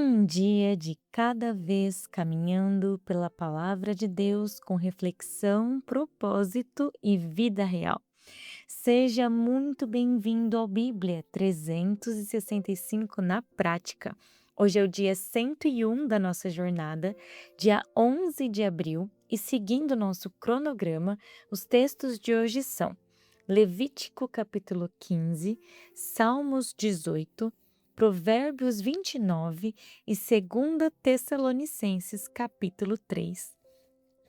Um dia de cada vez caminhando pela palavra de Deus com reflexão, propósito e vida real. Seja muito bem-vindo ao Bíblia 365 na prática. Hoje é o dia 101 da nossa jornada, dia 11 de abril, e seguindo nosso cronograma, os textos de hoje são Levítico capítulo 15, Salmos 18, Provérbios 29 e 2 Tessalonicenses capítulo 3.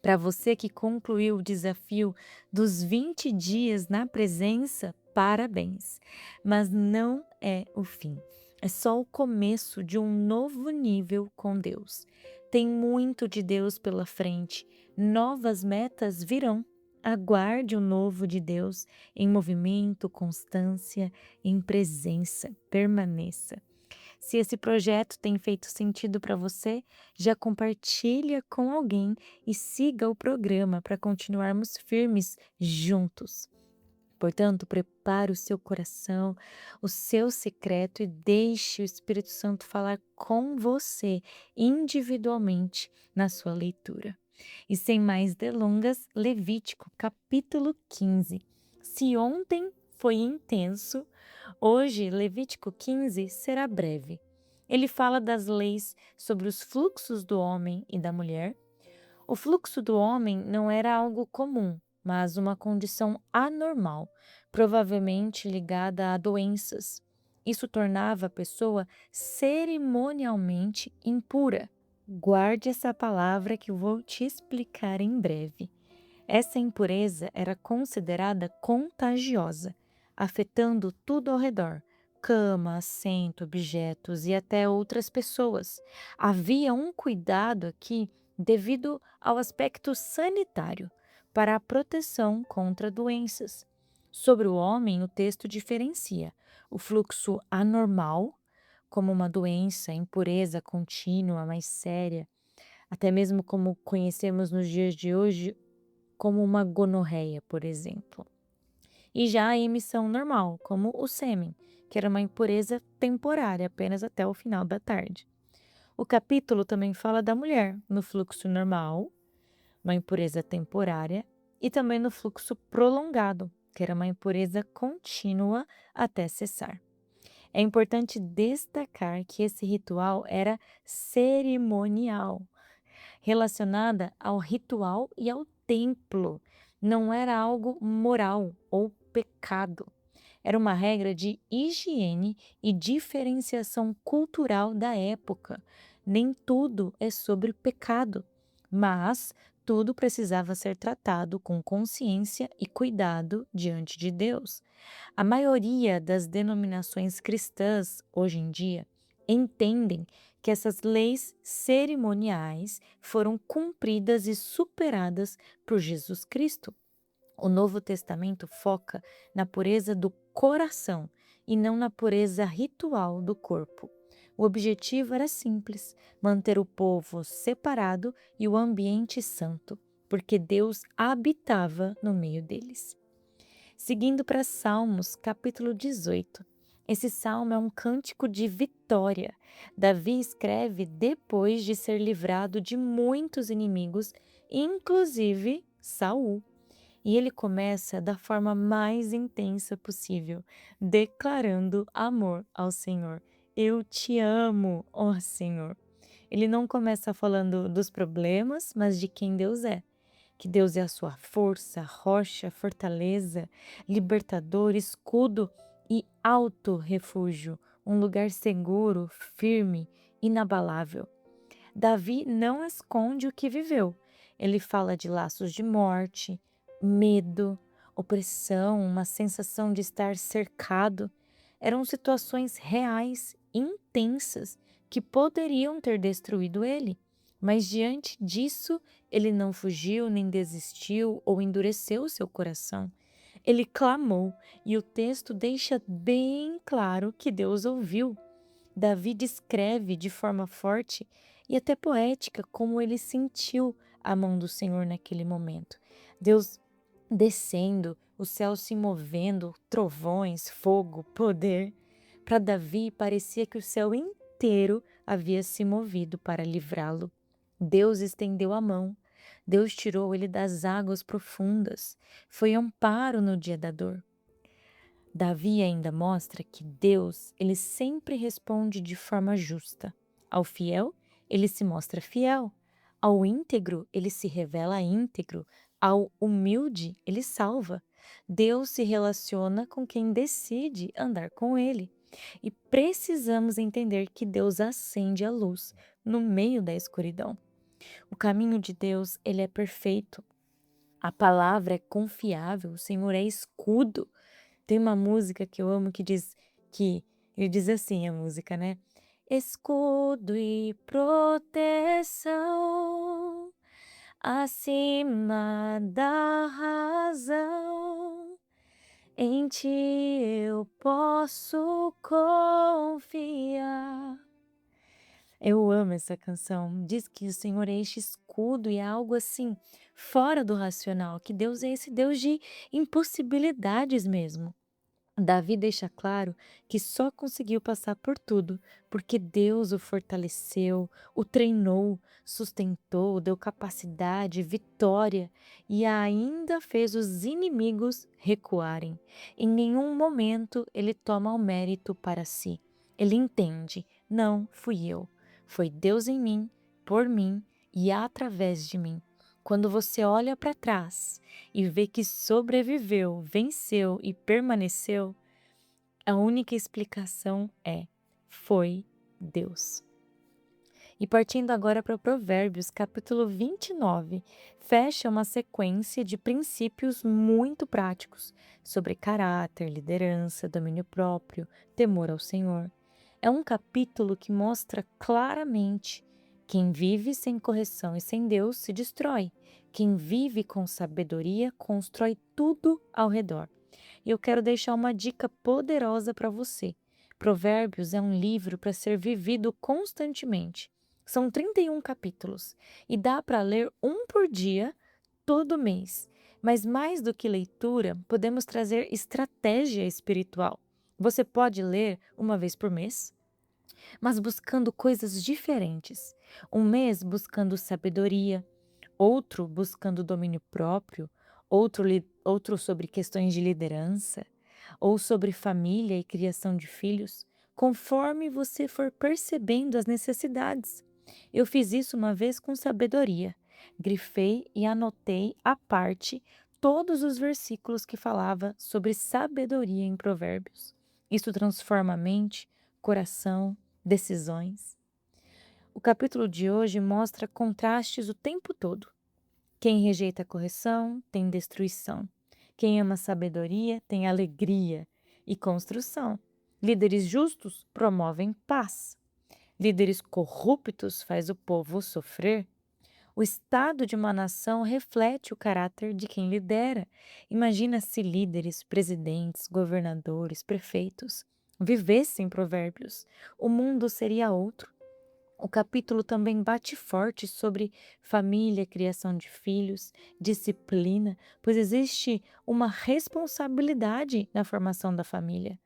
Para você que concluiu o desafio dos 20 dias na presença, parabéns! Mas não é o fim. É só o começo de um novo nível com Deus. Tem muito de Deus pela frente. Novas metas virão. Aguarde o novo de Deus em movimento, constância, em presença. Permaneça. Se esse projeto tem feito sentido para você, já compartilha com alguém e siga o programa para continuarmos firmes juntos. Portanto, prepare o seu coração, o seu secreto e deixe o Espírito Santo falar com você individualmente na sua leitura. E sem mais delongas, Levítico capítulo 15. Se ontem foi intenso, hoje Levítico 15 será breve. Ele fala das leis sobre os fluxos do homem e da mulher. O fluxo do homem não era algo comum, mas uma condição anormal, provavelmente ligada a doenças. Isso tornava a pessoa cerimonialmente impura. Guarde essa palavra que eu vou te explicar em breve. Essa impureza era considerada contagiosa, afetando tudo ao redor: cama, assento, objetos e até outras pessoas. Havia um cuidado aqui devido ao aspecto sanitário, para a proteção contra doenças. Sobre o homem, o texto diferencia o fluxo anormal, como uma doença, impureza contínua, mais séria, até mesmo como conhecemos nos dias de hoje, como uma gonorreia, por exemplo. E já a emissão normal, como o sêmen, que era uma impureza temporária, apenas até o final da tarde. O capítulo também fala da mulher no fluxo normal, uma impureza temporária, e também no fluxo prolongado, que era uma impureza contínua até cessar. É importante destacar que esse ritual era cerimonial, relacionada ao ritual e ao templo. Não era algo moral ou pecado. Era uma regra de higiene e diferenciação cultural da época. Nem tudo é sobre pecado, mas tudo precisava ser tratado com consciência e cuidado diante de Deus. A maioria das denominações cristãs, hoje em dia, entendem que essas leis cerimoniais foram cumpridas e superadas por Jesus Cristo. O Novo Testamento foca na pureza do coração e não na pureza ritual do corpo. O objetivo era simples: manter o povo separado e o ambiente santo, porque Deus habitava no meio deles. Seguindo para Salmos, capítulo 18. Esse salmo é um cântico de vitória. Davi escreve depois de ser livrado de muitos inimigos, inclusive Saul. E ele começa da forma mais intensa possível, declarando amor ao Senhor. Eu te amo, ó Senhor. Ele não começa falando dos problemas, mas de quem Deus é. Que Deus é a sua força, rocha, fortaleza, libertador, escudo e alto refúgio, um lugar seguro, firme, inabalável. Davi não esconde o que viveu. Ele fala de laços de morte, medo, opressão, uma sensação de estar cercado. Eram situações reais, intensas, que poderiam ter destruído ele. Mas diante disso, ele não fugiu, nem desistiu ou endureceu seu coração. Ele clamou, e o texto deixa bem claro que Deus ouviu. Davi descreve de forma forte e até poética como ele sentiu a mão do Senhor naquele momento. Deus descendo, o céu se movendo, trovões, fogo, poder. Para Davi parecia que o céu inteiro havia se movido para livrá-lo. Deus estendeu a mão. Deus tirou ele das águas profundas. Foi amparo no dia da dor. Davi ainda mostra que Deus, ele sempre responde de forma justa. Ao fiel, ele se mostra fiel. Ao íntegro, ele se revela íntegro. Ao humilde, ele salva. Deus se relaciona com quem decide andar com ele. E precisamos entender que Deus acende a luz no meio da escuridão. O caminho de Deus, ele é perfeito. A palavra é confiável, o Senhor é escudo. Tem uma música que eu amo que ele diz assim, a música, né? Escudo e proteção acima da razão. Em ti eu posso confiar. Eu amo essa canção. Diz que o Senhor é este escudo e é algo assim fora do racional, que Deus é esse Deus de impossibilidades mesmo. Davi deixa claro que só conseguiu passar por tudo porque Deus o fortaleceu, o treinou, sustentou, deu capacidade, vitória e ainda fez os inimigos recuarem. Em nenhum momento ele toma o mérito para si. Ele entende: não fui eu, foi Deus em mim, por mim e através de mim. Quando você olha para trás e vê que sobreviveu, venceu e permaneceu, a única explicação foi Deus. E partindo agora para Provérbios, capítulo 29, fecha uma sequência de princípios muito práticos sobre caráter, liderança, domínio próprio, temor ao Senhor. É um capítulo que mostra claramente: quem vive sem correção e sem Deus se destrói. Quem vive com sabedoria constrói tudo ao redor. E eu quero deixar uma dica poderosa para você. Provérbios é um livro para ser vivido constantemente. São 31 capítulos e dá para ler um por dia, todo mês. Mas mais do que leitura, podemos trazer estratégia espiritual. Você pode ler uma vez por mês, mas buscando coisas diferentes. Um mês buscando sabedoria, outro buscando domínio próprio, outro sobre questões de liderança, ou sobre família e criação de filhos, conforme você for percebendo as necessidades. Eu fiz isso uma vez com sabedoria. Grifei e anotei à parte todos os versículos que falava sobre sabedoria em Provérbios. Isso transforma a mente, coração, decisões. O capítulo de hoje mostra contrastes o tempo todo. Quem rejeita a correção tem destruição. Quem ama a sabedoria tem alegria e construção. Líderes justos promovem paz. Líderes corruptos faz o povo sofrer. O estado de uma nação reflete o caráter de quem lidera. Imagina se líderes, presidentes, governadores, prefeitos vivessem provérbios. O mundo seria outro. O capítulo também bate forte sobre família, criação de filhos, disciplina, pois existe uma responsabilidade na formação da família.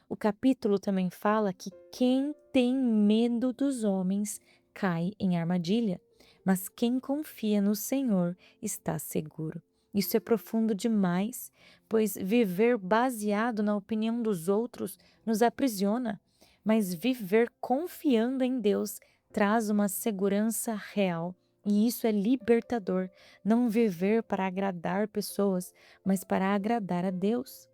O capítulo também fala que quem tem medo dos homens cai em armadilha, mas quem confia no Senhor está seguro. Isso é profundo demais, pois viver baseado na opinião dos outros nos aprisiona, mas viver confiando em Deus traz uma segurança real. E isso é libertador, não viver para agradar pessoas, mas para agradar a Deus.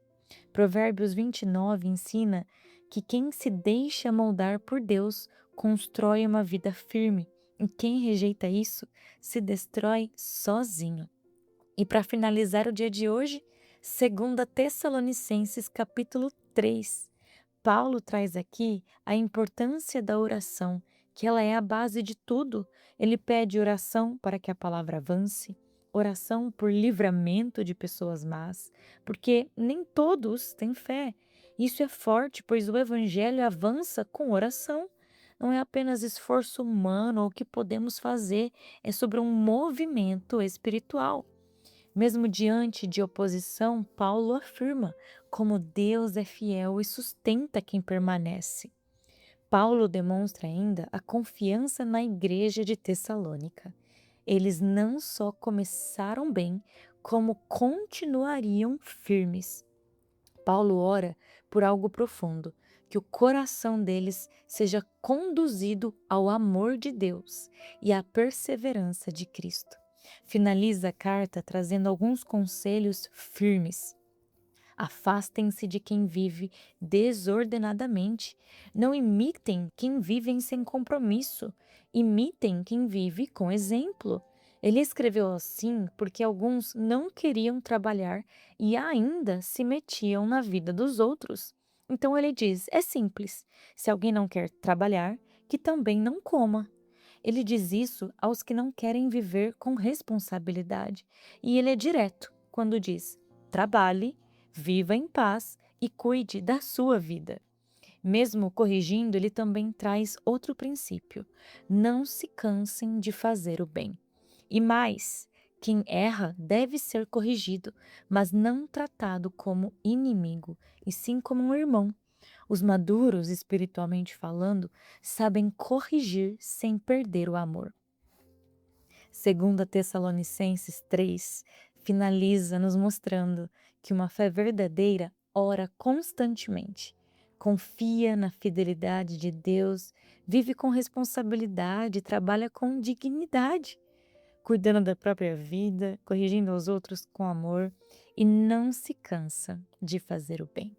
Provérbios 29 ensina que quem se deixa moldar por Deus constrói uma vida firme, e quem rejeita isso se destrói sozinho. E para finalizar o dia de hoje, 2 Tessalonicenses capítulo 3. Paulo traz aqui a importância da oração, que ela é a base de tudo. Ele pede oração para que a palavra avance, oração por livramento de pessoas más, porque nem todos têm fé. Isso é forte, pois o evangelho avança com oração. Não é apenas esforço humano ou o que podemos fazer, é sobre um movimento espiritual. Mesmo diante de oposição, Paulo afirma como Deus é fiel e sustenta quem permanece. Paulo demonstra ainda a confiança na igreja de Tessalônica. Eles não só começaram bem, como continuariam firmes. Paulo ora por algo profundo, que o coração deles seja conduzido ao amor de Deus e à perseverança de Cristo. Finaliza a carta trazendo alguns conselhos firmes. Afastem-se de quem vive desordenadamente. Não imitem quem vive sem compromisso. Imitem quem vive com exemplo. Ele escreveu assim porque alguns não queriam trabalhar e ainda se metiam na vida dos outros. Então ele diz: é simples. Se alguém não quer trabalhar, que também não coma. Ele diz isso aos que não querem viver com responsabilidade. E ele é direto quando diz: trabalhe, viva em paz e cuide da sua vida. Mesmo corrigindo, ele também traz outro princípio: não se cansem de fazer o bem. E mais, quem erra deve ser corrigido, mas não tratado como inimigo, e sim como um irmão. Os maduros, espiritualmente falando, sabem corrigir sem perder o amor. Segundo Tessalonicenses 3, finaliza nos mostrando que uma fé verdadeira ora constantemente, confia na fidelidade de Deus, vive com responsabilidade, trabalha com dignidade, cuidando da própria vida, corrigindo os outros com amor e não se cansa de fazer o bem.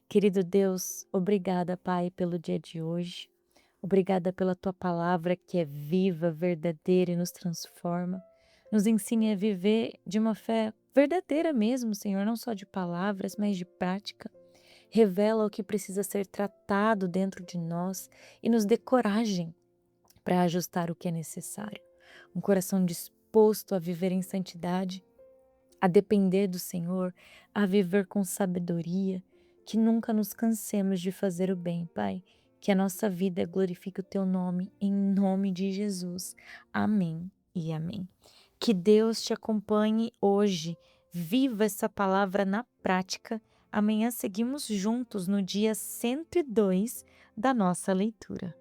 Querido Deus, obrigada, Pai, pelo dia de hoje. Obrigada pela tua palavra que é viva, verdadeira e nos transforma. Nos ensine a viver de uma fé verdadeira mesmo, Senhor, não só de palavras, mas de prática. Revela o que precisa ser tratado dentro de nós e nos dê coragem para ajustar o que é necessário. Um coração disposto a viver em santidade, a depender do Senhor, a viver com sabedoria, que nunca nos cansemos de fazer o bem, Pai. Que a nossa vida glorifique o Teu nome, em nome de Jesus. Amém e amém. Que Deus te acompanhe hoje. Viva essa palavra na prática. Amanhã seguimos juntos no dia 102 da nossa leitura.